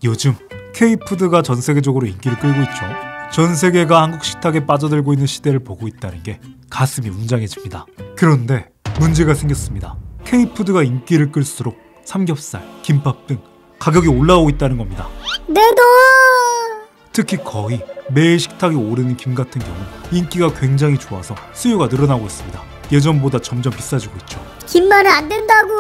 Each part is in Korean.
요즘 K푸드가 전 세계적으로 인기를 끌고 있죠. 전 세계가 한국 식탁에 빠져들고 있는 시대를 보고 있다는 게 가슴이 웅장해집니다. 그런데 문제가 생겼습니다. K푸드가 인기를 끌수록 삼겹살, 김밥 등 가격이 올라오고 있다는 겁니다. 내 돈! 특히 거의 매일 식탁에 오르는 김 같은 경우 인기가 굉장히 좋아서 수요가 늘어나고 있습니다. 예전보다 점점 비싸지고 있죠. 김만은 안 된다고!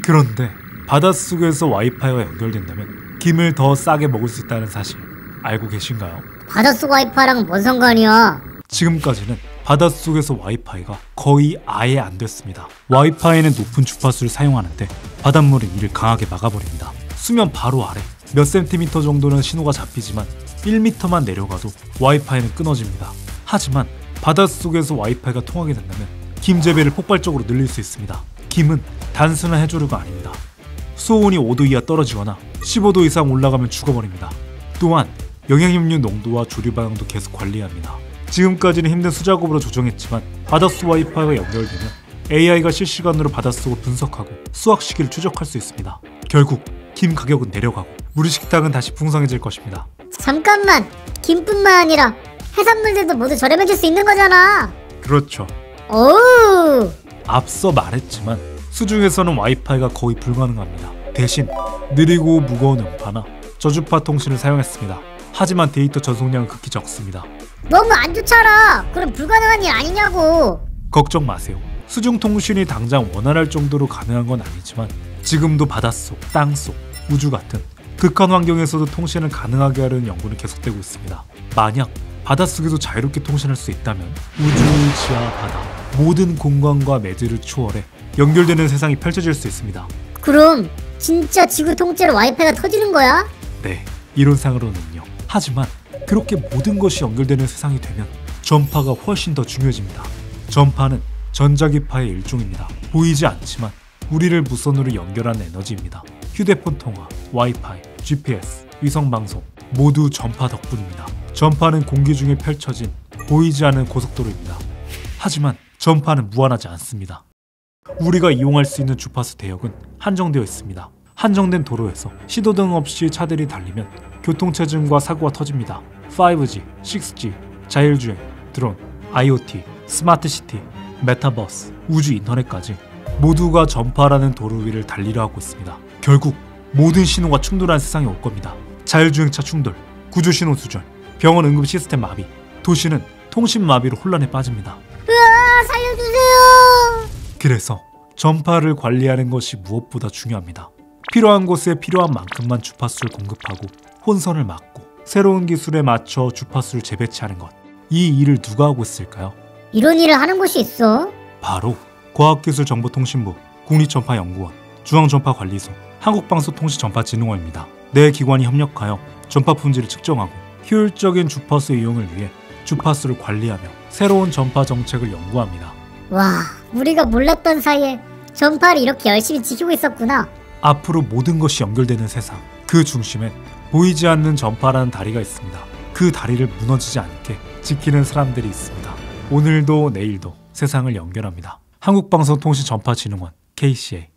그런데 바닷속에서 와이파이와 연결된다면 김을 더 싸게 먹을 수 있다는 사실 알고 계신가요? 바닷속 와이파이랑은 뭔 상관이야? 지금까지는 바닷속에서 와이파이가 거의 아예 안 됐습니다. 와이파이는 높은 주파수를 사용하는데 바닷물은 이를 강하게 막아버립니다. 수면 바로 아래 몇 센티미터 정도는 신호가 잡히지만 1m만 내려가도 와이파이는 끊어집니다. 하지만 바닷속에서 와이파이가 통하게 된다면 김 재배를 폭발적으로 늘릴 수 있습니다. 김은 단순한 해조류가 아닙니다. 수온이 5도 이하 떨어지거나 15도 이상 올라가면 죽어버립니다. 또한 영양염류 농도와 조류 방향도 계속 관리해야 합니다. 지금까지는 힘든 수작업으로 조정했지만 바닷속 와이파이가 연결되면 AI가 실시간으로 바닷속을 분석하고 수확 시기를 추적할 수 있습니다. 결국 김 가격은 내려가고 우리 식탁은 다시 풍성해질 것입니다. 잠깐만! 김뿐만 아니라 해산물들도 모두 저렴해질 수 있는 거잖아! 그렇죠. 오우! 앞서 말했지만 수중에서는 와이파이가 거의 불가능합니다. 대신 느리고 무거운 음파나 저주파 통신을 사용했습니다. 하지만 데이터 전송량은 극히 적습니다. 너무 안 좋잖아! 그럼 불가능한 일 아니냐고! 걱정 마세요. 수중 통신이 당장 원활할 정도로 가능한 건 아니지만 지금도 바닷속, 땅속, 우주 같은 극한 환경에서도 통신을 가능하게 하려는 연구는 계속되고 있습니다. 만약 바닷속에서 자유롭게 통신할 수 있다면 우주, 지하, 바다 모든 공간과 매듭을 초월해 연결되는 세상이 펼쳐질 수 있습니다. 그럼 진짜 지구 통째로 와이파이가 터지는 거야? 네, 이론상으로는요. 하지만 그렇게 모든 것이 연결되는 세상이 되면 전파가 훨씬 더 중요해집니다. 전파는 전자기파의 일종입니다. 보이지 않지만 우리를 무선으로 연결하는 에너지입니다. 휴대폰 통화, 와이파이, GPS, 위성방송 모두 전파 덕분입니다. 전파는 공기 중에 펼쳐진 보이지 않는 고속도로입니다. 하지만 전파는 무한하지 않습니다. 우리가 이용할 수 있는 주파수 대역은 한정되어 있습니다. 한정된 도로에서 시도등 없이 차들이 달리면 교통체증과 사고가 터집니다. 5G, 6G, 자율주행, 드론, IoT, 스마트시티, 메타버스, 우주 인터넷까지 모두가 전파라는 도로 위를 달리려 하고 있습니다. 결국 모든 신호가 충돌하는 세상이 올 겁니다. 자율주행차 충돌, 구조신호 두절, 병원 응급 시스템 마비, 도시는 통신 마비로 혼란에 빠집니다. 으아, 살려주세요! 그래서 전파를 관리하는 것이 무엇보다 중요합니다. 필요한 곳에 필요한 만큼만 주파수를 공급하고 혼선을 막고 새로운 기술에 맞춰 주파수를 재배치하는 것. 이 일을 누가 하고 있을까요? 이런 일을 하는 곳이 있어? 바로 과학기술정보통신부, 국립전파연구원, 중앙전파관리소, 한국방송통신전파진흥원입니다. 네 기관이 협력하여 전파 품질을 측정하고 효율적인 주파수 이용을 위해 주파수를 관리하며 새로운 전파 정책을 연구합니다. 와, 우리가 몰랐던 사이에 전파를 이렇게 열심히 지키고 있었구나. 앞으로 모든 것이 연결되는 세상, 그 중심엔 보이지 않는 전파라는 다리가 있습니다. 그 다리를 무너지지 않게 지키는 사람들이 있습니다. 오늘도 내일도 세상을 연결합니다. 한국방송통신전파진흥원 KCA